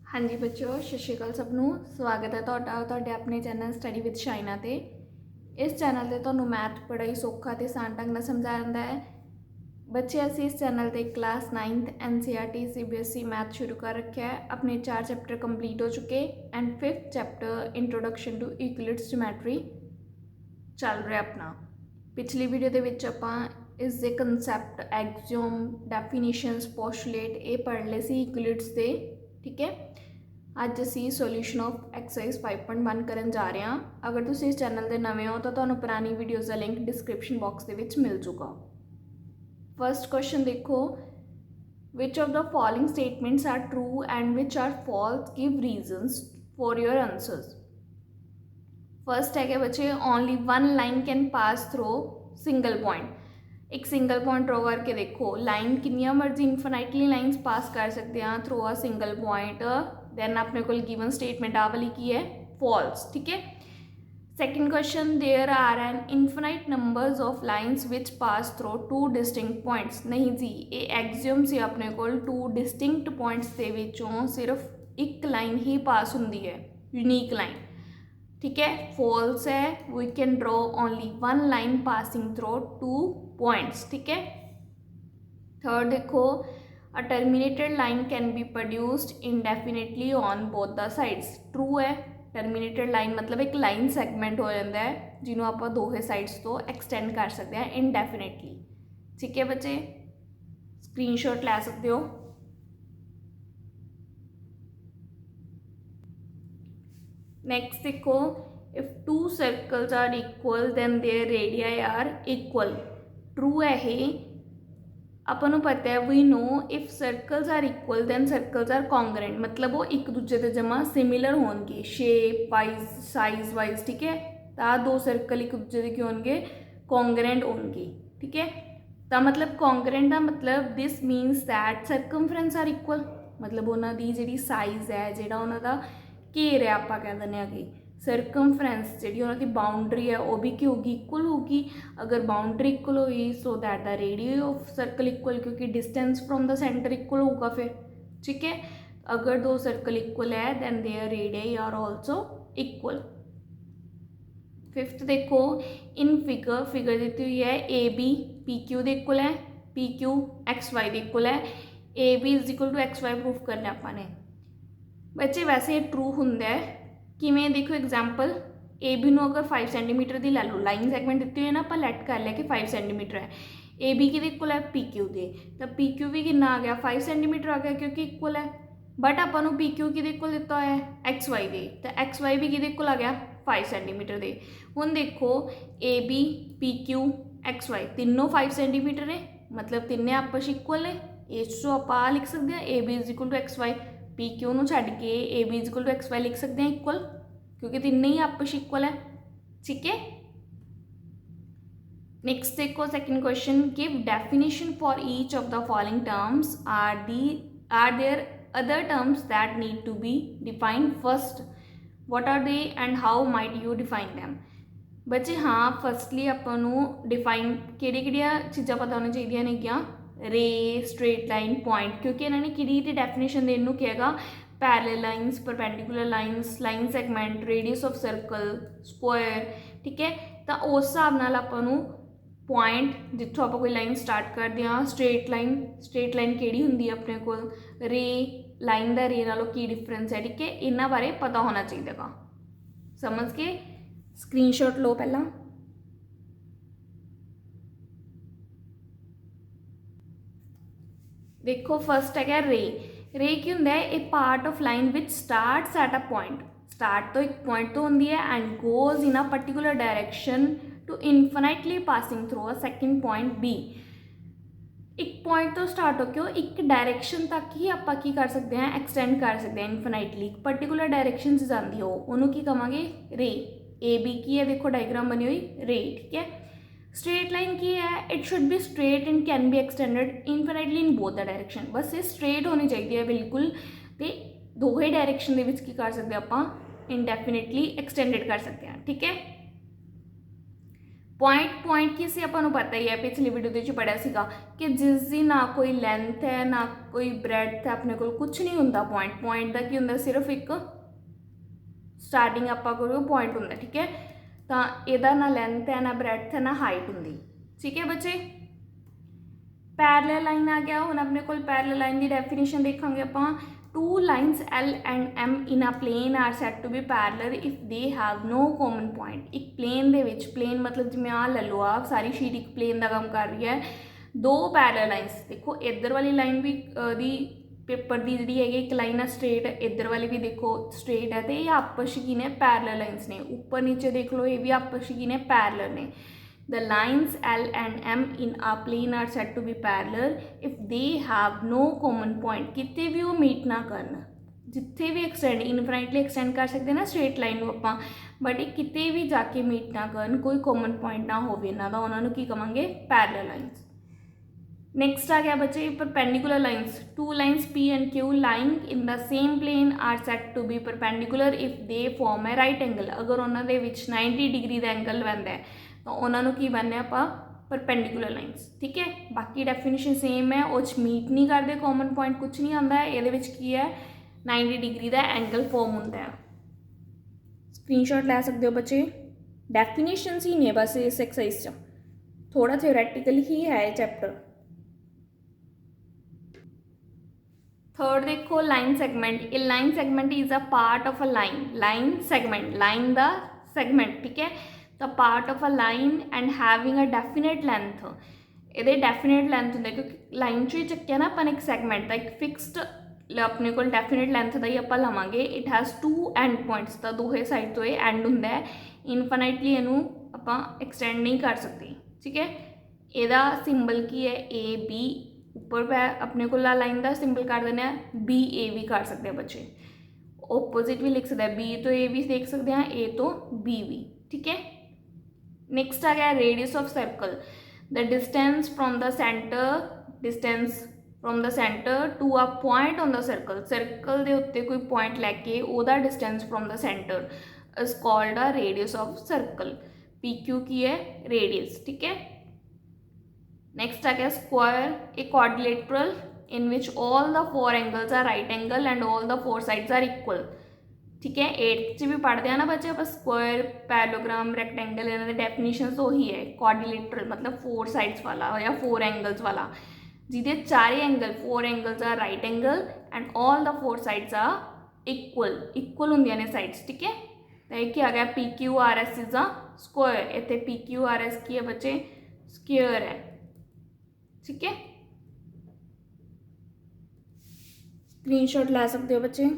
हाँ जी बच्चों, सत श्री अकाल सबनों। स्वागत है तुहाडा अपने चैनल स्टडी विद शाइना ते। इस चैनल ते तुहानूं मैथ बड़ा ही सौखा ते आसान ढंग नाल समझाया जांदा है। बच्चे असीं इस चैनल ते class 9th NCERT CBSE math शुरू कर रखा है। अपने 4 चैप्टर कंप्लीट हो चुके and 5th chapter introduction to Euclid's geometry चल रहा अपना। पिछली वीडियो दे विच आपां इस दे कंसैप्ट, एक्सियोम, डेफिनेशंस, पोस्टुलेट ये पढ़ लए सी यूक्लिड्स दे। ठीक है, अज असी सोल्यूशन ऑफ एक्सरसाइज 5.1 करन जा रहे हैं। अगर तुम इस चैनल के नवे हो तो तुहानूं पुरानी वीडियोज़ का लिंक डिस्क्रिप्शन बॉक्स के विच मिल जूगा। फर्स्ट क्वेश्चन देखो, which of the following statements are true and which are false, give reasons for your answers. First है कि बच्चे only one line can pass through single point. एक single point draw करके देखो, line कितनी मर्जी infinitely lines pass कर सकते हैं through a single point. Then अपने को गिवन स्टेटमेंट आ वाली की है फॉल्स। ठीक है, second question, there are an infinite numbers of lines which pass through two distinct points. नहीं जी, ये एक्सियम से अपने को टू डिस्टिंक्ट पॉइंट्स के विचों सिर्फ एक लाइन ही पास होंगी है, यूनीक लाइन। ठीक है, फॉल्स है, we can draw only one line passing through two points. ठीक है, थर्ड देखो, a terminated line can be produced indefinitely on both the sides. True है, टर्मिनेटेड लाइन मतलब एक लाइन सैगमेंट हो जाता है जिन्होंने आप दोहे साइड्स तो एक्सटेंड कर सकते हैं इनडेफिनेटली। ठीक है बच्चे, स्क्रीनशॉट ले सकते हो। नेक्स्ट देखो, if two circles are equal then their radii are equal. True है ये, अपन पता है we know if circles are equal then circles are congruent, मतलब वो एक दूजे के जमा सिमिलर होंगे शेप वाइज, साइज वाइज। ठीक है, तो दो सर्कल एक दूजे के क्यों होंगे, कॉन्ग्रेंट होंगे। ठीक है, तो मतलब कॉन्ग्रेंट का मतलब this means that circumference are equal, मतलब उन्होंने जी साइज है, जो उन्होंने घेर है, आप कह दें कि सरकमफ्रेंस जी उन्होंने बाउंड्री है वह भी की होगी, इक्वल होगी। अगर बाउंड्री इक्वल हुई so that the radius of circle equal, क्योंकि distance from the centre equal होगा फिर। ठीक है, अगर दो सर्कल इक्वल है then their radius are also equal. Fifth देखो, इन फिगर दी हुई है ए बी पी क्यू के इक्वल है, पी क्यू एक्स वाई के इक्वल है, A B is equal to X Y proof करना अपने। बच्चे वैसे ट्रू होंगे किमें, देखो एग्जाम्पल, ए बी नू अगर 5 सेंटीमीटर की लै लो, लाइन सैगमेंट दी हुई है ना, आप लैट कर लिया कि 5 सेंटीमीटर है। ए बी कि इक्वल है पी क्यू के, तो पी क्यू भी कितना आ गया 5 सेंटीमीटर आ गया क्योंकि इक्वल है। बट आपको पी क्यू कि इक्वल दिता है एक्स वाई के, तो एक्स वाई भी कि इक्वल आ गया 5 सेंटीमीटर के। हुण देखो A B P Q X Y तीनों 5 सेंटीमीटर है, मतलब तिने आपस इक्वल है। इस आप लिख सकते हैं A B is equal to X Y, P Q नूं छड्ड के A B is equal to X Y लिख सकते हैं इक्वल, क्योंकि तीनों ही आपस इक्वल है। ठीक है, नेक्स्ट देखो second question, give definition for each of the following terms, are there other terms that need to be defined first, what are they and how might you define them. बच्चे हाँ, firstly आपको define किहड़ियां चीज़ां पता होनी चाहिए ने क्या, रे, स्ट्रेट लाइन, पॉइंट, क्योंकि इन्होंने कि डेफिनेशन देने को कहेगा, parallel lines, perpendicular lines, line segment, radius of circle, square. ठीक है, तो उस हिसाब नाल आपां पॉइंट जितों आप कोई लाइन स्टार्ट करते हैं, स्ट्रेट लाइन किहड़ी हुंदी है अपने को, रे लाइन का रे नालों की डिफरेंस है। ठीक है, इन्हां बारे पता होना चाहिए गा, समझ के स्क्रीनशॉट लो पहला। देखो फर्स्ट है रे, रे की होंगे a part of line which starts at a point, start तो एक पॉइंट तो होंगी है and goes in a particular direction to infinitely passing through a second point B. एक पॉइंट तो स्टार्ट होकर एक डायरैक्शन तक ही आप कर सकते हैं, एक्सटेंड कर सकते हैं इनफिनाइटली, पर्टिकुलर डायरैक्शन से जाती हो उन्होंने की कहांगे रे। ए बी की है, देखो डायग्राम बनी हुई रे। ठीक है, स्ट्रेट लाइन की है, it should be straight and can be extended infinitely in both the direction, बस ये स्ट्रेट होनी चाहिए है बिल्कुल, तो दो ही डायरैक्शन के विच की कर सकते हैं आप इनडेफिनेटली एक्सटेंडेड कर सकते हैं। ठीक है, पॉइंट की सी आपां नूं पता ही है, पिछली वीडियो दे विच पढ़िया सीगा कि जिसकी ना कोई लेंथ है ना कोई ब्रैड्थ है, अपने कोल कुछ नहीं हुंदा। पॉइंट दा की हुंदा, सिर्फ एक स्टार्टिंग आपां कोल पॉइंट हुंदा, ठीक है। तो इहदा ना लेंथ है ना ब्रैड्थ है ना हाइट हुंदी, ठीक है बच्चे। पैरलल लाइन आ गया। हुण अपने कोल पैरलल लाइन की डेफिनेशन देखांगे आपां। Two lines L and M in a plane are set to be parallel if they have no common point. एक प्लेन दे विच, प्लेन मतलब जिवें आ ले लो, आ सारी शीट एक प्लेन का काम कर रही है। दो पैरलल लाइन्स, देखो इधर वाली लाइन भी दी पेपर की जी है, एक लाइन है स्ट्रेट, इधर वाली भी देखो स्ट्रेट है, तो ये आपस की ने पैरलल लाइन्स ने। ऊपर नीचे देख लो, ये भी आपस की ने पैरलल ने। The lines L and M in a plane are said to be parallel if they have no common point। कितने भी वो मीट ना करन, जिथे भी एक्सटेंड इनफाइनटली एक्सटेंड कर सकते हैं ना स्ट्रेट लाइन को आपां, बट ये किते भी जाके मीट ना करन, कोई कॉमन पॉइंट ना होवे इन्हां दा, उन्हां नूं की कहांगे पैरलल लाइन्स। नेक्स्ट आ गया बच्चे perpendicular lines. Two lines P and Q lying in the same plane are said to be perpendicular if they form a right angle। अगर उन्हां दे विच 90 डिग्री का एंगल बनता है तो उन्होंने की बनने आप परपेंडिकुलर लाइन्स, ठीक है। बाकी डेफिनेशन सेम है, वो मीट नहीं करते, कॉमन पॉइंट कुछ नहीं आता है, ये की है 90 डिग्री का एंगल फॉर्म होता है। स्क्रीनशॉट ले सकते हो बच्चे। डेफिनेशन ही ने बस इस एक्सरसाइज थोड़ा थ्योरेटिकल ही है ये चैप्टर। थर्ड देखो line segment. A line segment is a part of a line. Line segment, line the segment, ठीक है। The part of a line and having a definite length. ये डेफिनेट लेंथ होंगे क्योंकि line चो ही चक्या ना अपन एक segment का, एक फिक्सड अपने को डेफिनेट लेंथ का ही आप लवांगे। It has two end points, तो दोहे साइड तो ये एंड होंगे है। इनफाइनाइटली इनू आप एक्सटेंड नहीं कर सकते, ठीक है। यदा सिंबल की है ए बी, ऊपर अपने को लाइन का सिंबल कर देना, बी ए भी कर सकते हैं बच्चे। ओपोजिट भी लिख सकते हैं, बी तो ए भी देख सकते हैं, ए तो बी भी, ठीक है। नेक्स्ट आ गया radius of circle. The distance from the centre to a point on the circle. Circle के उत्ते कोई पॉइंट लैके ओदा distance from the centre is called a radius of circle. P Q की है रेडियस, ठीक है। नेक्स्ट आ गया square. A quadrilateral in which all the four angles are right angle and all the four sides are equal, ठीक है। 8th भी पढ़ते हैं ना बच्चे आप स्क्वायर, पैरेललोग्राम, रेक्टेंगल, इन्होंने डेफिनेशन तो ही है। क्वाड्रिलेटरल मतलब 4 साइड्स वाला या 4 एंगल्स वाला, जिदे 4 angle 4 angles are right angle and all the 4 sides are equal होंगे ने साइड्स, ठीक है। तो एक आ गया P Q R S is a square. इतने पी क्यू आर एस की है बच्चे स्क्वायर है, ठीक है। स्क्रीनशॉट ला सकते हो बच्चे।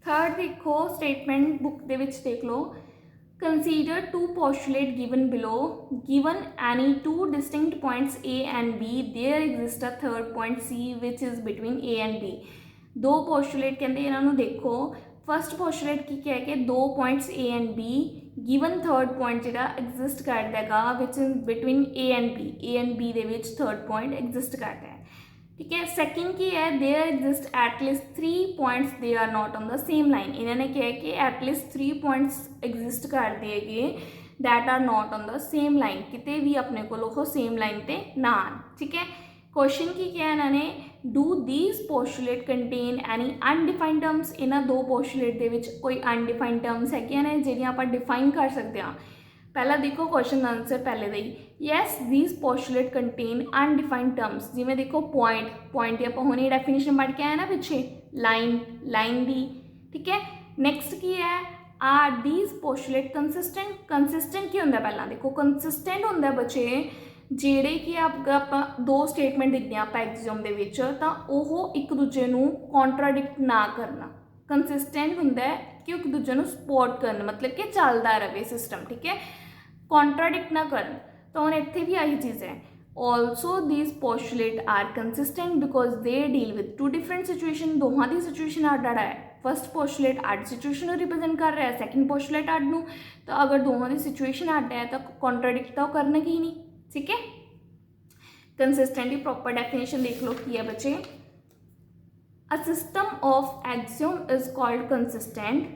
थर्ड देखो स्टेटमेंट बुक दे विच देख लो। Consider two postulate given below. Given any two distinct points A and B, there exist a third point C which is between A and B. दो पोस्टुलेट कहते हैं, इन्होंने देखो। फर्स्ट पोस्टुलेट की क्या है कि दो points A and B, given third point जो एग्जिस्ट करता है which is between A and B. A and B दे विच थर्ड पॉइंट एग्जिस्ट करता है, ठीक है। सेकंड की है there exist at least 3 points they are not on the same line. इन्होंने क्या है कि एटलीस्ट 3 पॉइंट्स एग्जिस्ट कर देंगे that are not on the same line, किते भी अपने को सेम लाइन पे ना आन, ठीक है। क्वेश्चन की क्या है इन्होंने, do these postulate contain any undefined terms. इन्होंने दो पोस्टुलेट के विच कोई अनडिफाइंड टर्म्स है ने जिहड़ियां आपां डिफाइन कर सकते हैं। पहला देखो क्वेश्चन आंसर पहले दे yes these postulate contain undefined terms. जिमें देखो पॉइंट आप होने डेफिनेशन पढ़ के आए ना पिछे, लाइन दी, ठीक है। नेक्स्ट की है आर दीज पोस्टुलेट कंसिस्टेंट की होंगे। पहला देखो कंसिस्टेंट होंगे बच्चे जेड़े कि आप दो स्टेटमेंट दिखते हैं आप एग्जाम के विच, तो एक दूजे को कॉन्ट्राडिक्ट ना करना। कंसिस्टेंट होंगे कि एक दूजे को सपोर्ट करना, मतलब कि चलता रहे सिस्टम, ठीक है। कॉन्ट्राडिक्ट ना करन, तो हम इत्थे भी आई चीज़ है। Also these postulate are consistent because they deal with two different situation. दोहां की सिचुएशन अड है। फर्स्ट पोस्टुलेट अड सिचुएशन को रिप्रेजेंट कर रहा है, सैकेंड पोस्टुलेट अड नूं। तो अगर दोहां की सिचुएशन अड है तो कॉन्ट्राडिक्ट तो करना ही नहीं, ठीक है। कंसिस्टेंट की प्रॉपर डेफिनेशन देख लो की है बच्चे। A system of axiom is called consistent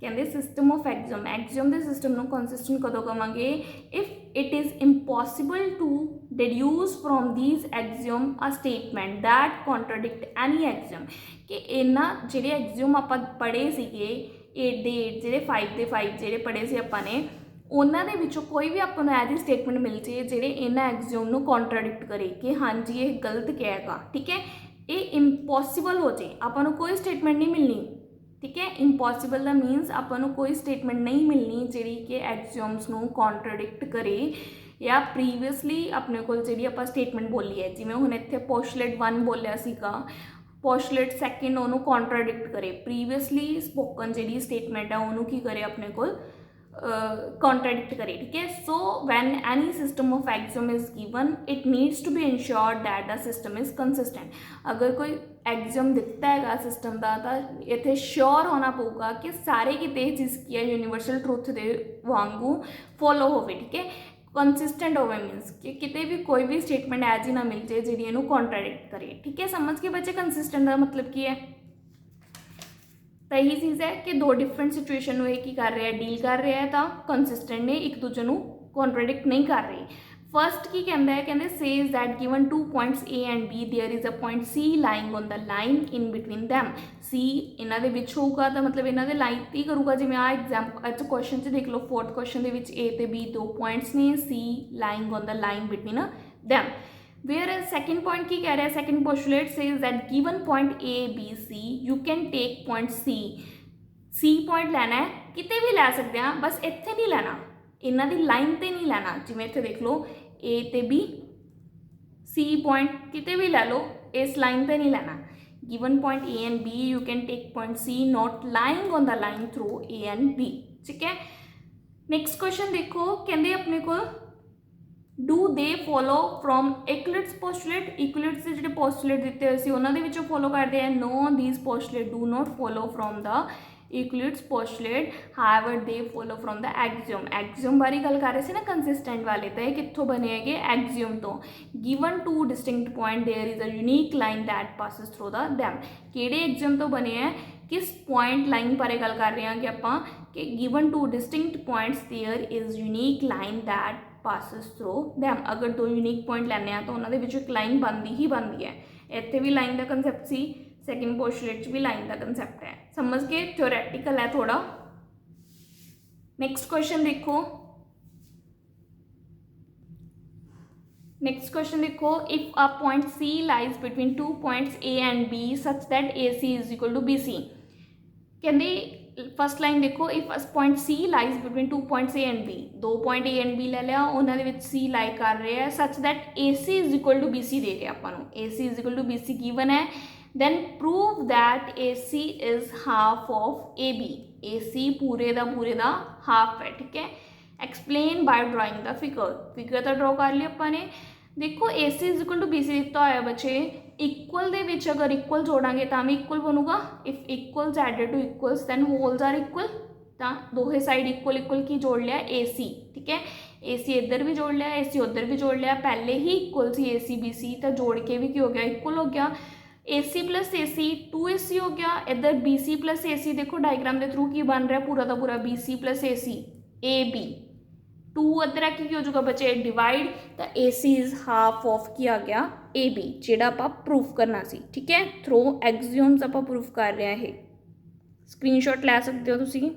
कहते सिस्टम ऑफ एक्सियम, एक्सियम के सिस्टम को कंसिस्टेंट कदों कहांगे if it is impossible to deduce from these axiom a statement that contradict any axiom, कि इन्ना जिहड़े एक्सियम आपां पढ़े सीगे 8 दे 8 जिहड़े 5 दे 5 जिहड़े पढ़े सी आपां ने उन्हां दे विचों कोई भी आपां नूं ऐसी स्टेटमेंट मिल जाए जिहड़े इन्हां एक्सियम नूं कॉन्ट्राडिक्ट करे कि हाँ जी ये गलत कहेगा, ठीक है, ये इम्पॉसिबल हो जाए, आपां नूं कोई स्टेटमेंट नहीं मिलनी, ठीक है। इंपॉसिबल का मीनस आपां कोई स्टेटमेंट नहीं मिलनी जिहड़ी कि एक्सियम्स नूं कॉन्ट्राडिक्ट करे या प्रीवियसली अपने को जिहड़ी आपां स्टेटमेंट बोली है, जिवें हुण इत्थे पोस्टुलेट 1 बोलिया सीगा, पोस्टुलेट सैकेंड उहनूं कॉन्ट्राडिक्ट करे, प्रीवियसली स्पोकन जिहड़ी स्टेटमेंट है उहनूं की करे अपने को कॉन्ट्राडिक्ट करे, ठीक है। So when any system of axiom is given it needs to be ensured that the system is consistent. अगर कोई एक्सियम दिता है सिस्टम का तो इत्थे श्योर होना पऊगा कि सारे किते चीज़ की है यूनीवर्सल ट्रुथ दे वांगू फॉलो होवे, ठीक है, कंसिस्टेंट होवे मीनस कि किते भी कोई भी स्टेटमेंट ऐज ही ना मिल जाए जिहड़ी इहनूं कॉन्ट्राडिक्ट करे, ठीक है। समझ के बच्चे कंसिस्टेंट का मतलब की है, तो यही चीज़ है कि दो डिफरेंट सिचुएशन में की कर रहे हैं डील कर रहे हैं, तो कंसिस्टेंट ने एक दूजे को कॉन्ट्राडिक्ट नहीं कर रही। फर्स्ट की कहता है, कहते says that given 2 points A and B there is a point C lying on the line in between them, C इन्हों के विच होगा तो मतलब इन्हों के लाइन ही करूँगा, जिवें आ एग्जाम्पल अच्छा क्वेश्चन च देख लो, 4th क्वेश्चन के ए तो बी 2 पॉइंट्स ने, C lying on the line between them. Whereas second point की कह रहा है, second postulate says that given point A, B, C, you can take point C. C point लेना है, किते भी ले सकते हैं, बस इत्थे नहीं लेना, इन्हां दी लाइन ते नहीं लेना, जिवें इत्थे देख लो A ते B, C point किते भी ले लो, इस लाइन ते नहीं लेना। Given point A and B, you can take point C not lying on the line through A and B, ठीक है। नेक्स्ट क्वेश्चन देखो, कहते अपने को do they follow from Euclid's postulate, Euclid's के जो पोस्टुलेट दिते हुए उन्होंने फॉलो करते हैं, know these postulate do not follow from the Euclid's postulate, however they follow from the axiom. Axiom बारे गल कर रहे थे ना कंसिस्टेंट वाले, तो कितों बने है एक्सियम तो, given 2 distinct point there is a unique line that passes through the them, किहड़े एक्सियम तो बने हैं, किस पॉइंट लाइन बारे गल कर रहे हैं कि आपां कि given 2 distinct points there is unique line that passes through them. अगर 2 यूनीक पॉइंट लैने हैं तो उन्होंने एक लाइन बनती ही बनती है, इत्थे भी लाइन का कंसैप्ट सी, सैकेंड पोस्टुलेट भी लाइन का कंसैप्ट है, समझ के थ्योरैटिकल है थोड़ा। नेक्स्ट क्वेश्चन देखो, नेक्स्ट क्वेश्चन देखो, if a point C lies between 2 points A and B such that A C is equal to B C, कहते फर्स्ट लाइन देखो, if point C lies between 2 points A and B, 2 point A and B ले लिया, उन्होंने C lie कर रहे हैं such that A C is equal to B C दे रहे अपन, A C is equal to B C given है, then prove that AC is half of AB, AC पूरे दा हाफ है, ठीक है। Explain by drawing the figure, figure तो ड्रॉ कर लिया अपने, देखो AC is equal to BC दिता होया बच्चे, इक्वल दे विच अगर इक्वल जोड़ांगे तो भी इक्वल बनूगा, if equals added to equals than wholes are equal, तो दोहे साइड इक्वल इक्वल की जोड़ लिया AC, ठीक है, AC इधर भी जोड़ लिया, AC उधर भी जोड़ लिया, पहले ही इक्वल सी AC BC, तो जोड़ के भी क्या हो गया, इक्वल हो गया, AC प्लस AC 2AC हो गया, इधर BC प्लस AC देखो डायग्राम के थ्रू की बन रहा है पूरा का पूरा BC plus AC AB, 2 other की हो जाएगा बच्चे डिवाइड, तो AC इज हाफ ऑफ किया गया AB, जेड़ा आप प्रूफ करना सी, ठीक है, थ्रू एक्सियम्स आप प्रूफ कर रहे हैं, स्क्रीनशॉट ले सकते हो तुसी।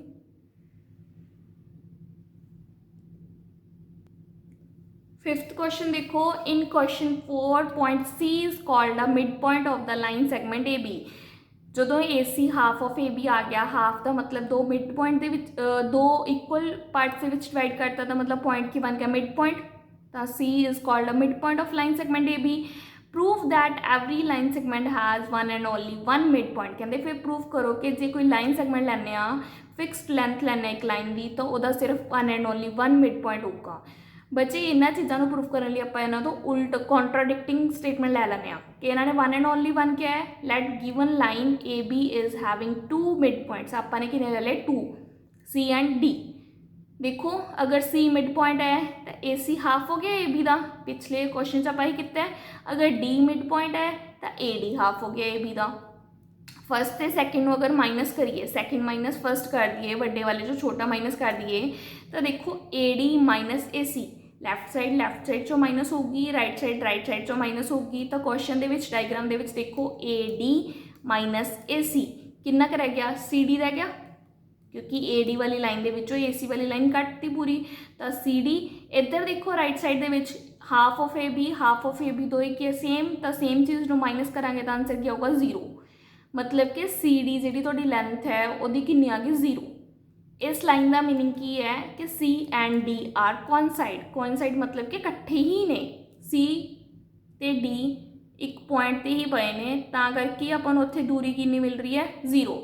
फिफ्थ क्वेश्चन देखो, in question 4 point C is called the mid point of the line segment A B, जो A C half of A B आ गया, हाफ का मतलब 2 मिड पॉइंट के 2 इक्वल पार्ट से डिवाइड करता था, मतलब पॉइंट की बन गया मिड पॉइंट, तो C is called the mid point of line segment A B. Proof that every line segment has 1 and only 1 mid point, कहते फिर प्रूफ करो कि जो कोई लाइन सैगमेंट लैने फिक्सड लेंथ लैने एक लाइन की, तो वह सिर्फ 1 एंड ओनली 1 मिड पॉइंट होगा। बच्चे इन्होंने चीज़ों को प्रूफ करने लिए आप इन्हों तो उल्ट कॉन्ट्राडिक्टिंग स्टेटमेंट ले लेने कि इन्होंने 1 एंड ओनली 1 क्या है, let given line A B is having 2 mid points, आपने कितने ले लिए 2, सी एंड डी। देखो अगर सी मिड पॉइंट है तो ए सी हाफ हो गया ए बी का, पिछले क्वेश्चन च आप किया, अगर डी मिड पॉइंट है तो ए डी हाफ हो गया ए बी का। फस्ट ते सैकेंड नूं अगर माइनस करिए, सैकेंड माइनस फस्ट कर दिए, वड्डे वाले जो छोटा माइनस कर दिए, तो देखो AD minus AC, left side चो माइनस होगी, राइट साइड चो माइनस होगी। तो क्वेश्चन दे विच डायग्राम दे विच देखो AD माइनस AC कितना कर रह गया, CD रह गया, क्योंकि AD वाली लाइन दे विचों AC वाली लाइन कटती पूरी। तो CD इधर देखो right side they which half of AB दो एक सेम, तो सेम चीज़ नूं माइनस करांगे तो आंसर क्या होगा 0। मतलब कि CD जी थोड़ी लेंथ है वो कितनी आ गई 0। इस लाइन का मीनिंग की है कि C and D are coincide मतलब कि कट्ठे ही ने, C ते D एक पॉइंट ते ही पए ने, तां करके अपन उत्थे दूरी कितनी मिल रही है 0।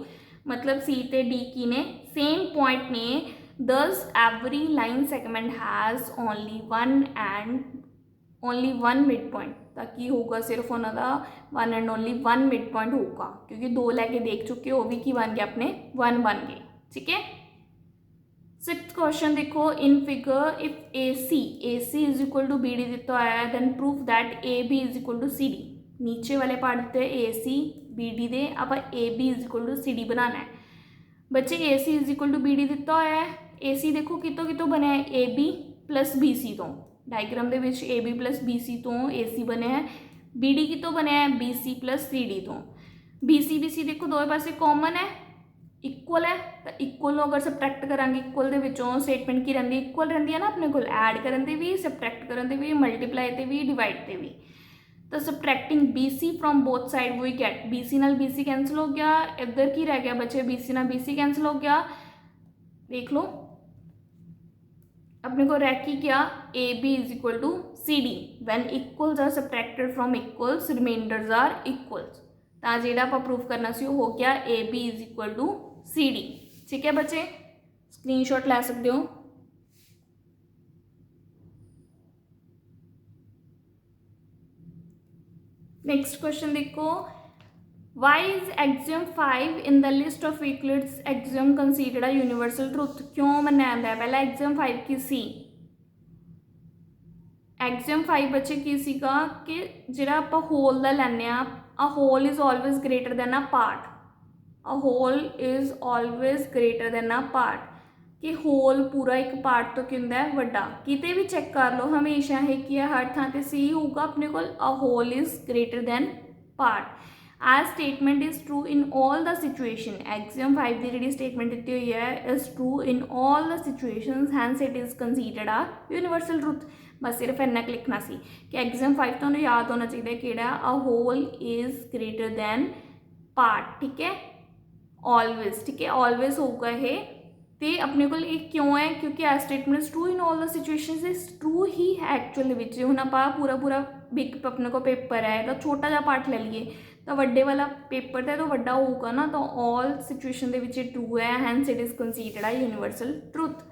मतलब C ते D की ने सेम पॉइंट ने, दस every line segment has only one mid point. ताकि होगा सिर्फ उन्होंने one and only one mid point होगा, क्योंकि दो लैके देख चुके हो भी की बन गए अपने 1 बन गए। ठीक है, सिक्स्थ क्वेश्चन देखो, in figure if AC is equal to BD दिता है, then prove that AB is equal to CD। नीचे वाले पार्ट दिते AC BD दे, आप AB is equal to CD बनाना है। बच्चे AC is equal to BD दिता है, AC देखो कितों कितों बनया है, AB प्लस BC तो, डायग्राम दे विच AB प्लस BC तो AC बने हैं। BD कितों बनया है, BC प्लस CD तो। BC देखो दोवें पासे कॉमन है, इक्वल है, तो इक्वल अगर सबट्रैक्ट करांगे, इक्वल दे विचों स्टेटमेंट की रहिंदी, इक्वल रहिंदी है ना अपने को, ऐड करन ते भी, सबट्रैक्ट करन ते भी, मल्टीप्लाई ते भी, डिवाइड ते भी। तो subtracting BC from both side we get, BC नाल BC कैंसिल हो गया, इधर की रह गया बच्चे, BC नाल BC कैंसिल हो गया। देख लो अपने को रह की क्या, AB is equal to CD when equals are subtracted from equals, remainders are equals. तो जिहड़ा आपां प्रूफ करना सी हो गया AB is equal to CD। ठीक है बच्चे, स्क्रीनशॉट लै सकते हो। नेक्स्ट क्वेश्चन देखो, why is axiom 5 in the list of Euclid's axiom considered a universal truth. क्यों मनाया जाता है, पहला एक्सियम 5 की सी, एक्सियम 5 बच्चे की सीगा कि जिहड़ा आपां होल दा लैने आ, a whole is always greater than a part, a whole is always greater than a part, कि होल पूरा एक पार्ट तो की हुंदा है वड्डा। किते भी चेक कर लो हमेशा है कि हर थां ते सी होगा अपने को, a whole is greater than part. As statement is true in all the situation, axiom 5 की जी स्टेटमेंट दी हुई है is true in all the situations, hence it is considered a universal truth. बस सिर्फ इन्ना क लिखना सी कि एक्सियम 5 तो याद होना चाहिए कि a whole is greater than part. ठीक है, ऑलवेज, ठीक है, ऑलवेज होगा ये, तो अपने को ये क्यों है, क्योंकि as statement true in all the situations is true ही है एक्चुअल विच। हुण आपां पूरा बिग अपने को पेपर है तो छोटा जा पार्ट ले लिए, तो वड्डे वाला पेपर है तो वड्डा होगा ना, तो ऑल सिचुएशन दे विच ट्रू है, hence it is considered a universal truth.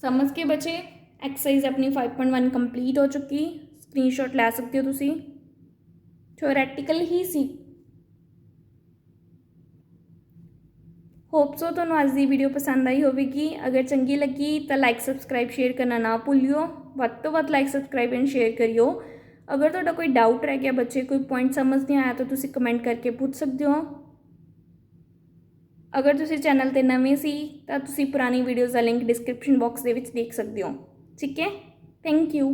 समझ के बच्चे, एक्सरसाइज अपनी 5.1 कंप्लीट हो चुकी, स्क्रीनशॉट लै सकते हो तुसी, थ्योरैटिकल ही सी। होप सो तुहानूं अज की वीडियो पसंद आई होगी, अगर चंगी लगी तो लाइक सबसक्राइब शेयर करना ना भूलियो, वध तो वध लाइक सबसक्राइब एंड शेयर करियो। अगर तुहाडा कोई डाउट रह गया बच्चे, कोई पॉइंट समझ नहीं आया तो तुसी कमेंट करके पूछ सकते हो। अगर तुसी चैनल ते नवे सी तो तुसी पुरानी वीडियोज़ का लिंक डिस्क्रिप्शन बॉक्स दे विच देख सकते हो। ठीक है, थैंक यू।